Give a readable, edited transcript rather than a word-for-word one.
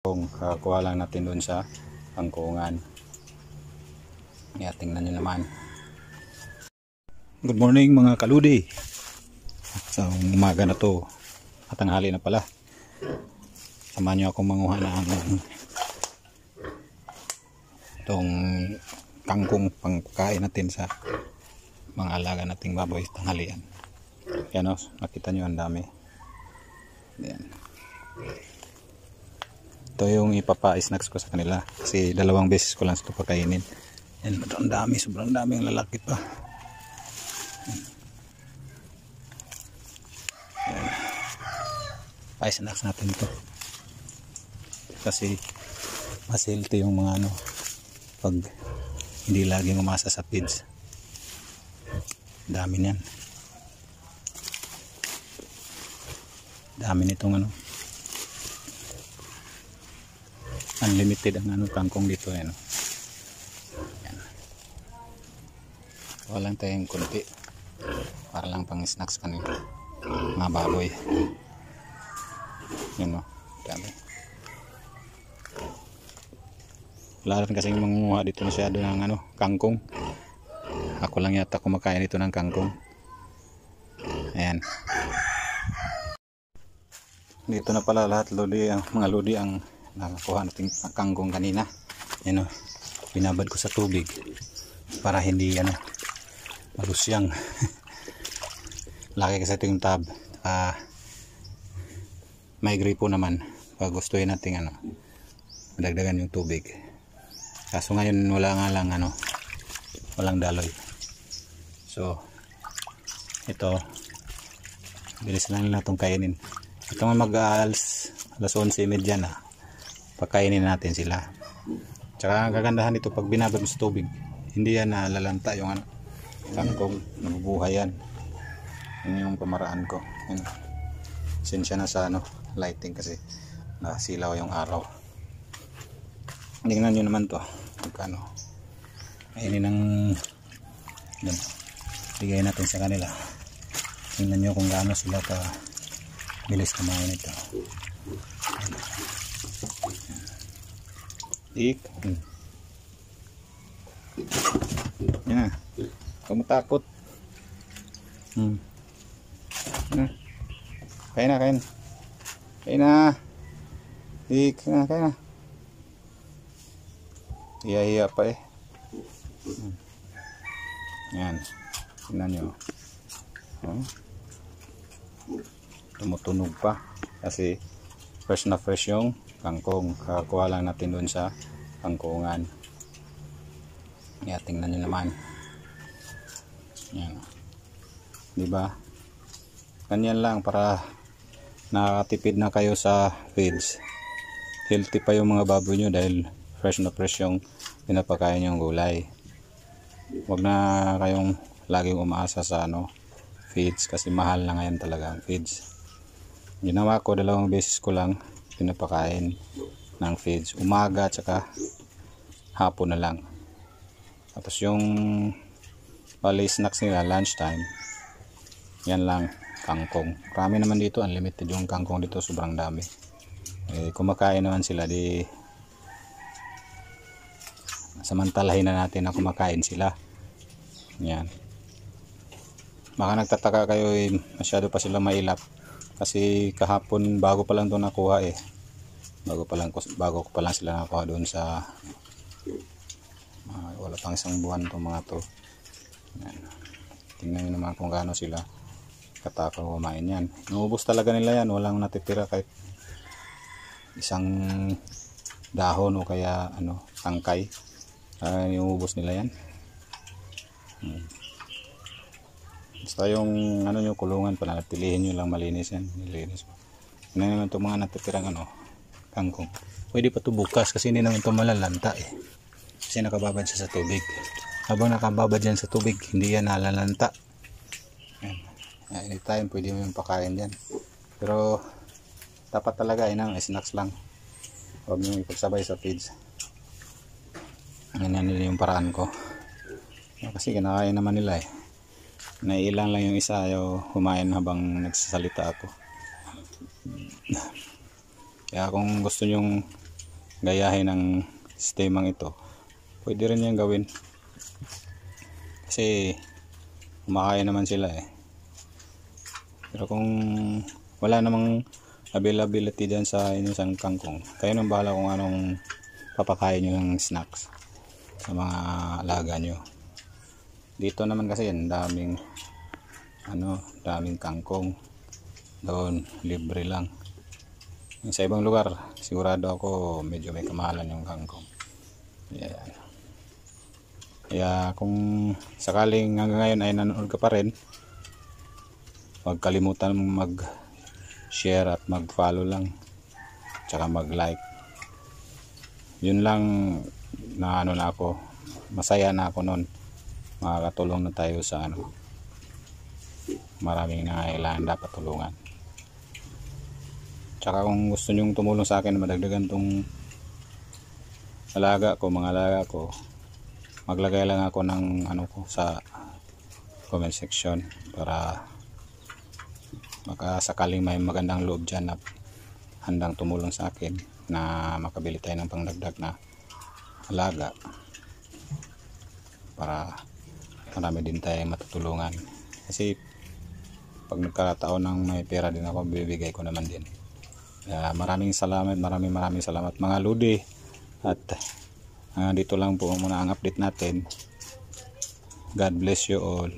Kung kakuha lang natin doon sa pangkungan. Tingnan nyo naman. Good morning mga kaludi. Sa umaga na to at tanghali na pala, samahan nyo akong manguha ng itong kangkong pangkain natin sa mga alaga nating baboy tanghalian. Yan o, nakita nyo ang dami. Yan. Ito yung ipapa-snacks ko sa kanila kasi 2 beses ko lang ito pakainin. Yan, ang dami, sobrang dami ang lalaki pa. Yan. Pa-snacks natin ito kasi mas healthy yung mga pag hindi laging umasa sa feeds. Dami niyan. Dami nitong unlimited ang kangkong dito yan. Walang tayong kunti para lang pang snacks kanila mga baboy. Yun o, dami. Wala rin kasing mangunguha dito masyado ng kangkong. Ako lang yata kumakain dito ng kangkong. Ayan. Dito na pala lahat mga lodi ang nakakuha nating kangkong kanina. Yan o, binabad ko sa tubig para hindi malusyang. Laki kasi ito yung tab. May gripo naman pag gustuhin natin madagdagan yung tubig. Kaso ngayon wala nga lang walang daloy. So ito bilis lang nila itong kainin. Ito nga alas 11:30 na, pakainin natin sila. Tsaka ang kagandahan nito pag binabad mo sa tubig, hindi yan nalalanta yung kangkong, nabubuhay yan. Yun yung pamaraan ko. Sensya na sa lighting kasi nasilaw yung araw. Tingnan nyo naman to magkano kainin ng bigay natin sa kanila. Tingnan nyo kung gaano sila ka bilis kumain ito. Yan na, huwag matakot. Kain na, kain. Kain na. Kain na. Hiya-hiya pa eh. Yan. Tingnan nyo. Tumutunog pa. Kasi fresh na fresh yung kangkong. Kakakuha lang natin doon sa kangkungan. Yan, tingnan nyo naman. Yan. Diba? Ganyan lang para nakatipid na kayo sa feeds. Healthy pa yung mga baboy nyo dahil fresh na fresh yung pinapakain yung gulay. Huwag na kayong laging umaasa sa feeds kasi mahal na ngayon talaga ang feeds. Ginawa ko 2 beses ko lang pinapakain ng feeds, umaga at saka hapon na lang. Tapos yung bali snacks nila lunchtime, yan lang kangkong. Marami naman dito, unlimited yung kangkong dito, sobrang dami. Kumakain naman sila, di samantalahin na natin na kumakain sila. Yan. Baka nagtataka kayo masyado pa sila mailap kasi kahapon bago pa lang ito nakuha bago ko pa lang sila nakuha doon sa wala pang 1 buwan itong mga to. Yan. Tingnan nyo naman kung gaano sila katakaw kumain yan. Naubos talaga nila yan, walang natitira kahit isang dahon o kaya tangkay. Iubos nila yan. Basta yung yung kulungan panatilihin nyo lang malinis yan, nilinis. Ano naman itong mga natitirang kangkong, pwede pa ito bukas kasi hindi naman ito malalanta kasi nakababad siya sa tubig. Habang nakababad yan sa tubig, hindi yan nalalanta. Anytime pwede mo yung pakain dyan, pero dapat talaga snacks lang, huwag nyo ipagsabay sa feeds. Ganyan nila yung paraan ko kasi kinakain naman nila naiilang lang yung isa ayaw kumain habang nagsasalita ako. Kaya kung gusto nyong gayahin ng sistemang ito, pwede rin yan gawin. Kasi kumakain naman sila eh. Pero kung wala namang availability dyan sa inyong kangkong, kayo nang bahala kung anong papakain nyo ng snacks sa mga alaga nyo. Dito naman kasi daming kangkong. Doon libre lang. Sa ibang lugar sigurado ako medyo may kamahalan yung kangkong. Ayan. Kaya kung sakaling hanggang ngayon ay nanonood ka pa rin, huwag kalimutan mag-share at mag-follow lang, tsaka mag-like. Yun lang na na ako, masaya na ako nun. Makakatulong na tayo sa maraming nangangailangan dapat tulungan. Tsaka kung gusto nyong tumulong sa akin, madagdagan tong mga alaga ko, maglagay lang ako ng ko sa comment section para baka sakaling may magandang loob dyan na handang tumulong sa akin na makabili tayo ng pangdagdag na alaga para marami din tayo matutulungan. Kasi pag nagkataon ng may pera din ako, bibigay ko naman din. Maraming salamat mga lodi. At dito lang po muna ang update natin. God bless you all.